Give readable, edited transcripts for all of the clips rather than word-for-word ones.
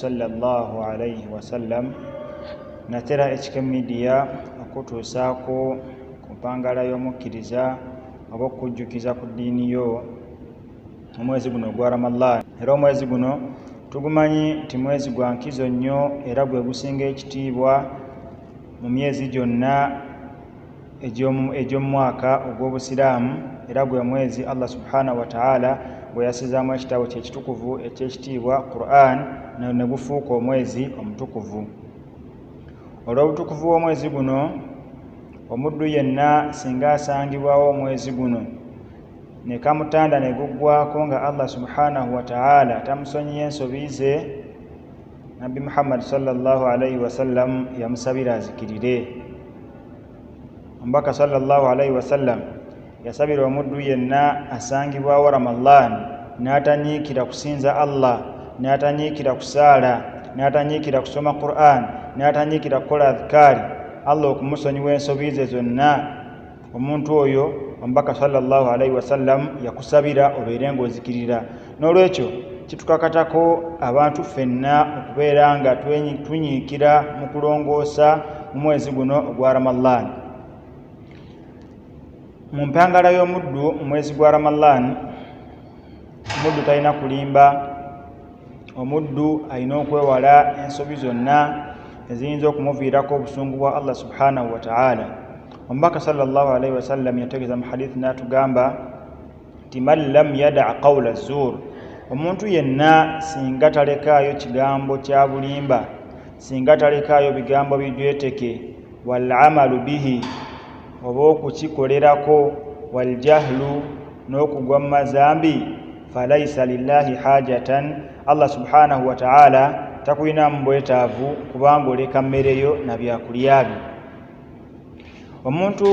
sallallahu alayhi wasallam natera HK Media okutuusaako ku mpangala y'omukkiriza oba okujjukiza ku ddiini yo omwezi guno ogwa Ramadan. Era omwezi guno tugumanyi nti mwezi gwa nkizo nnyo era gwe gusinga ekitiibwa mu myezi gyonna egy'omu mwaka ogw'Obusiraamu, era gwe mwezi Allah subhanahu wa ta'ala gwe yasizaamu ekitabo kye ekitukuvu eky'ekitiibwa Qur'an ne gufuuka omwezi omutukuvu. Olw'obutukuvu bw'omwezi guno, omuddu yenna singa asangibwawo omwezi guno ne kamutanda ne guggwako nga Allah subhanahu wa ta'ala tamusonyiye ensobi ze, Nabbi Muhammad sallallahu alayhi wasallam yamusabira azikirire. Omubaka sallallahu alayhi wasallam yasabira omuddu yenna asangibwawo Ramadan n'atanyiikira kusinza Allah, n'atanyiikira kusaala, n'atanyiikira kusoma Qur'an, n'atanyiikira kukola adhikaari, Allah okumusonyiwa ensobi ze zonna. Omuntu oyo omubaka sallallahu alayhi wasallam yakusabira obeere ng'ozikirira. N'olwekyo kitukakatako abantu ffenna okubeera nga tunyiikira mu kulongoosa mu mwezi guno ogwa Ramadan. Mu mpangala y'omuddu mu mwezi gwa Ramadan, omuddu talina kulimba, omuddu alina okwewala ensobi zonna eziyinza okumuviirako obusungu bwa Allah subhanahu wa ta'ala. Omubaka sallallahu alayhi wasallam yategeeza mu hadithi n'atugamba nti man lam yada' qawla zuur, omuntu yenna singa talekaayo kigambo kya bulimba, singa talekaayo bigambo bijweteke, wal amalu bihi, oba okukikolerako, wal jahlu, n'okugwa mu mazambi, falaysa lillahi hajatan, Allah subhanahu wa ta'ala takulinamu bwetaavu kubanga oleka mmereyo na byakulya byo. Omuntu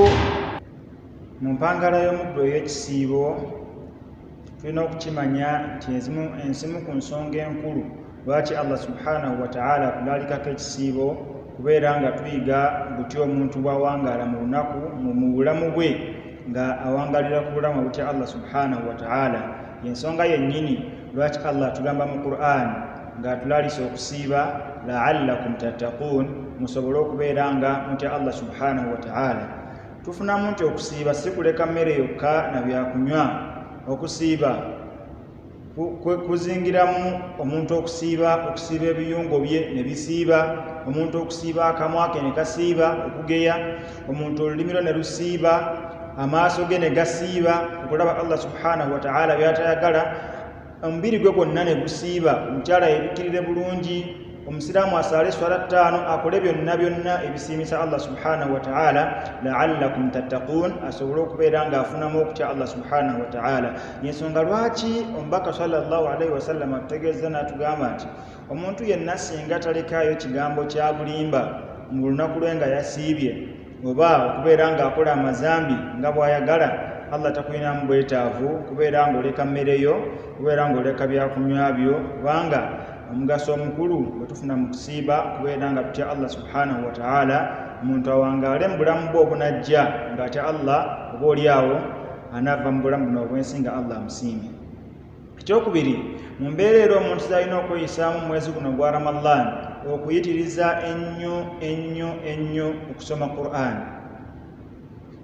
mu mpangala y'omuddu ey'ekisiibo tulina okukimanya nti ensimu ku nsonga enkulu lwaki Allah subhanahu wa ta'ala atulalikako ekisiibo, kubeera nga tuyiga butya omuntu bw'awangaala mu lunaku mu bulamu bwe nga awangalira ku bulamu butya Allah subhanahu wa ta'ala. Ensonga yennyini lwaki Allah atugamba mu Qur'an nga atulalisa okusiiba, la'allakum tattaqun, musobole okubeera nga mutya Allah subhanahu wa ta'ala. Tufunamu nti okusiiba si kuleka mmere yokka na byakunywa. Okusiiba kuzingiramu omuntu okusiiba ebiyungo bye ne bisiiba, omuntu okusiiba akamwa ke ne kasiiba okugeya, omuntu olulimi lwe ne lusiiba, amaaso ge ne gasiiba okulaba Allah subhanahu wa ta'ala by'atayagala, omubiri gwe gwonna ne gusiiba, omukyala yeebikirire bulungi, omusiraamu asaale swala 5, akole byonna ebisiimisa Allah subhanahu wa ta'ala, la'allakum tattaqun, asobole okubeera ng'afunamu okutya Allah subhanahu wa ta'ala. Yensonga lwaki omubaka sallallahu alayhi wasallam atutegeeza n'atugamba nti omuntu yenna singa talekaayo kigambo kya bulimba mu lunaku lwe nga yasiibye, oba okubeera ng'akola amazambi nga bw'ayagala, Allah takulinamu bwetaavu kubeera ng'oleka mmereyo, kubeera ng'oleka byakunywa byo, kubanga omugaso omukulu bwe tufuna mu kusiiba kubeera nga tutya Allah subhanahu wa ta'ala, omuntu awangaale mu bulamu bwe obunajja ng'atya Allah, oba oliawo anaava mu bulamu buno obwensi nga Allah amusiimye. Ekyokubiri, mu mbeera era omuntu z'alina okweyisaamu mu mwezi guno gwa Ramadan, okuyitiriza ennyo okusoma Qur'an.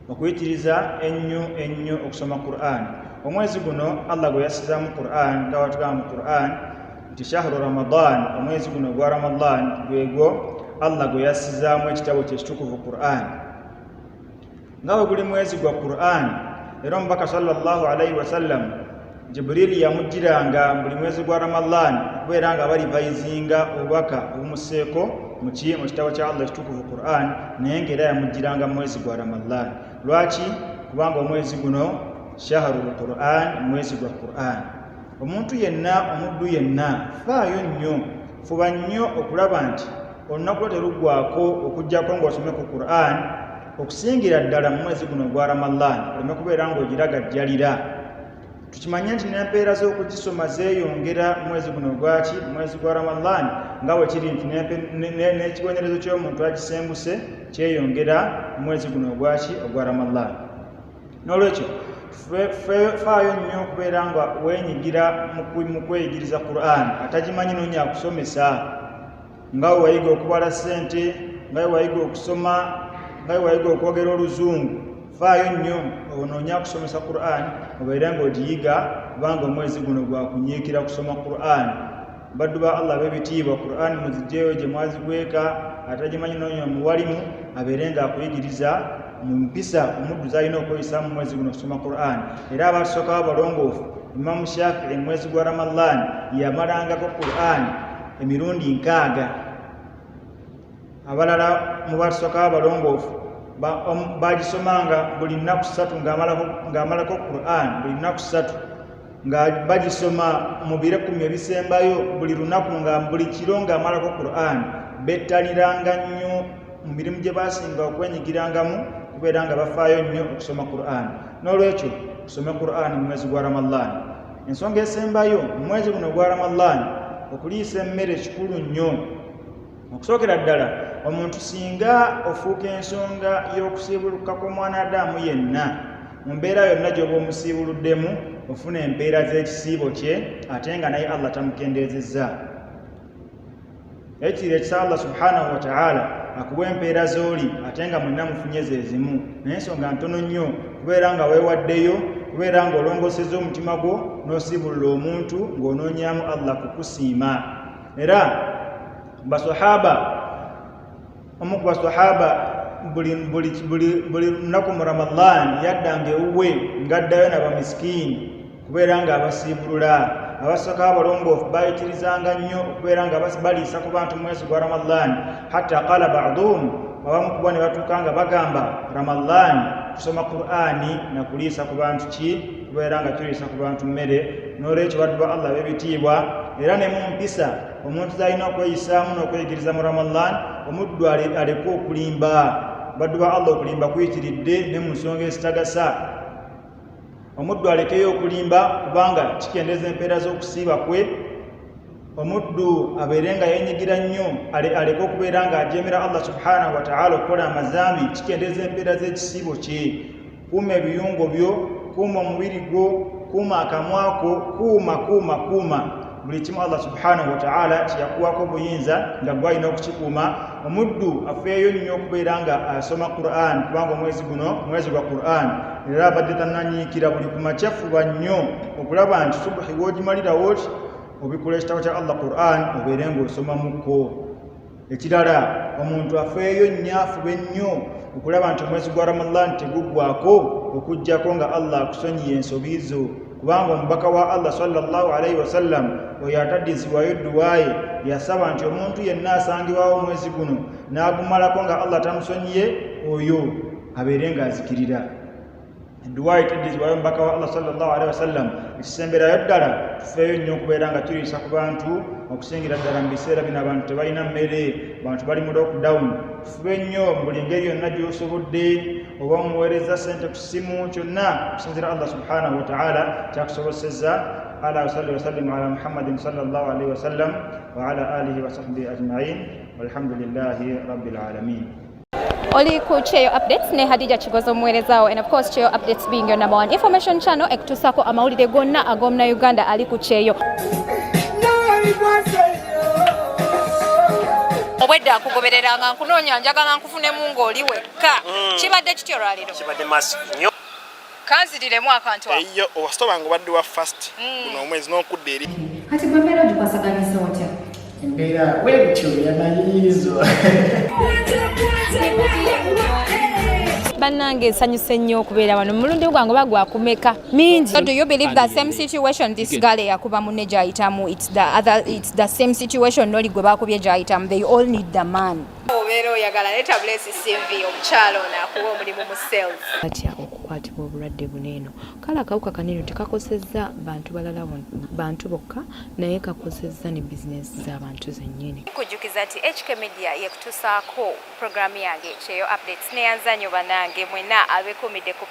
Okuyitiriza ennyo okusoma Qur'an. Omwezi guno Allah gwe yasizaamu Qur'an, nga watugamba mu Qur'an nti shahru Ramadan, omwezi guno gwa Ramadan gwegwo Allah gwe yasizaamu ekitabo kye ekitukuvu Qur'an. Nga bwe guli mwezi gwa Qur'an, era omubaka sallallahu alayhi wasallam Jibril yamujjiranga buli mwezi gwa Ramadan okubeera nga balivayizinga obubaka obumuseeko mu kitabo kya Allah ekitukuvu Qur'an, naye ng'era yamujjiranga mu mwezi gwa Ramadan. Lwaki? Kubanga omwezi guno shahrul Qur'an, mwezi gwa Qur'an. Omuntu yenna, omuddu yenna, faayo nnyo, fuba nnyo okulaba nti olunaku lwo teruggwako okuggyako ng'osome ku Qur'an, okusingira ddala mu mwezi guno gwa Ramadan, oleme kubeera ng'ogiragajjalira. Tukimanye nti n'empeera z'okugisoma zeeyongera mwezi guno gwaki, mwezi gwa Ramadan, nga bwe kiri nti n'ekibonerezo ky'omuntu agisenguse kyeyongera mwezi guno gwaki, ogwa Ramadan. N'olwekyo faayo nnyo okubeera nga weenyigira mu kweyigiriza Qur'an, atagimanyi n'onya kusomesa. nga wayiga okubala ssente, nga wayiga okusoma, nga wayiga okwogera oluzungu, faayo nnyo onoonya kusomesa Qur'an obeera ng'ogiyiga kubanga omwezi guno gwa kunyiikira kusoma Qur'an. Baddu ba Allah b'ebitiibwa, Qur'an muzigyeyo gye mwazigweka, atagimanyi n'oyo muwalimu abeere ng'akuyigiriza mu mpisa omuddu z'alina okweyisa mu mwezi guno kusoma Qur'an. Era abatusooka abalongoofu, Imam Shafi'i mwezi gwa Ramadan yamalangako Qur'an emirundi 6. Abalala mu batusooka abalongoofu bagisomanga buli nnaku 3 ng'amalako Qur'an, buli nnaku 3 nga bagisoma mu biro 10 ebisembayo, buli lunaku buli kiro ng'amalako Qur'an. Bettaliranga nnyo mu mirimu gye basinga okwenyigirangamu kubeera nga bafaayo nnyo okusoma Qur'an. N'olwekyo tusome Qur'an mu mwezi gwa Ramadan. Ensonga esembayo mu mwezi guno gwa Ramadan okuliisa emmere kikulu nnyo. Okusookera ddala, omuntu singa ofuuka ensonga y'okusiibuluka kw'omwanadamu yenna, mu mbeera yonna gy'oba omusiibuluddemu ofuna empeera z'ekisiibo kye ate nga naye Allah tamukendeezezza. Ekiro ekisa Allah subhanahu wa ta'ala akuwa empeera z'oli ate nga mwenna mufunye ze zimu, naye ensonga ntono nnyo kubeera nga weewaddeyo, kubeera ng'olongoosezza omutima gwo n'osiibulula omuntu ng'onoonyaamu Allah kukusiima. Era omu ku basahaba buli lunaku mu Ramadan yaddanga ewuwe ng'addayo n'abamiskiini kubeera ng'abasiibulula. Abasooka abalongoofu bayitirizanga nnyo okubeera nga baliisa ku bantu mwezi gwa Ramadan, hatta qala ba'duhum, abamu ku bo ne batuuka nga bagamba Ramadan kusoma Qur'ani na kuliisa ku bantu ki? Kubeera nga tuliisa ku bantu mmere. N'olwekyo baddu ba Allah b'ebitiibwa, era ne mu mpisa omuntu z'alina okweyisaamu n'okweyigiriza mu Ramadan, omuddu aleke okulimba. Baddu ba Allah okulimba kuyitiridde ne mu nsonga ezitagasa. Omuddu alekeyo okulimba kubanga kikendeeza empeera z'okusiiba kwe. Omuddu abeere nga yenyigira nnyo, aleke okubeera ng'ajeemera Allah subhanahu wa ta'ala okukola amazambi, kikendeeza empeera z'ekisiibo kye. Kuuma ebiyungo byo, kuuma omubiri gwo, kuuma akamwa ko, kuuma buli kimu Allah subhanahu wa ta'ala kiyakuwako obuyinza nga gwalina okukikuuma. Omuddu afeeyo nnyo okubeera nga asoma Qur'an kubanga omwezi guno mwezi gwa Qur'an. Era abadde tannanyiikira buli ku makya fuba nnyo okulaba nti subuhi w'ogimalirawo oti obikula ekitabo kya Allah Qur'an obeere ng'osomamuko. Ekirala, omuntu afeeyo nnyo afube nnyo okulaba nti omwezi gwa Ramadan teguggwako okuggyako nga Allah akusonyiye ensobi zo, kubanga omubaka wa Allah sallallahu alaihi wasallam oyo ataddizibwayo dduwaaye yasaba nti omuntu yenna asangibwawo omwezi guno n'agumalako nga Allah tamusonyiye, oyo abeere ng'azikirira. Dduwaayi teddizibwayo omubaka wa Allah sallallahu alaihi wasallam. Ekisemberayo ddala tufeeyo nnyo okubeera nga tuliisa ku bantu, okusingira ddala mu biseera bino abantu tebalina mmere, abantu bali mu lockdown. Tufube nnyo buli ngeri yonna gy'osobodde, oba omuweereza ssente ku ssimu, kyonna okusinzira Allah subhanahu wa ta'ala kyakusobosezza. Ala salli wa sallim ala Muhammadin sallallahu alaihi wasallam wa ala alihi wa sahbihi ajma'in walhamdulillahi rabbil alamin. Oli ku Kyeyo Updates ne Hadija Kigozo omuweerezaawo, and of course Kyeyo Updates being your number one information channel ekutuusako amawulire gonna ag'omuna Uganda ali ku Kyeyo. Obwedda nkugobereranga nkunoonya njagala nkufunemu ng'oli wekka. Kibadde kityo lwaliro? Kibadde massive nnyo. Kanziriremu akantu ako. Eyo owasitobanga obadde wa fast guno omwezi n'okudda eri. Kati gwe mbeera ogikwasaganyisa otya? Embeera bwetyo yamalirizo. Bannange nsanyuse nnyo okubeera wano. Mulundi gwange bagwa kumeka mingi. So do you believe that same situation this girl yakuba munne gyayitamu, it's the same situation noli gwe bakubye gyayitamu, they all need the man. Obeera oyagala leta bless CV omukyalo nakuwa omulimu mu sales. Atya okukwatibwa obulwadde buneeno. Kale akawuka kaneno tekakosezza bantu balala, bantu bokka, naye kakosezza ne bizinesi z'abantu zennyini. Kujjukiza nti HK Media yekutuusaako programu yange Kyeyo Updates neyanzanyo banange mwena abekumidde ku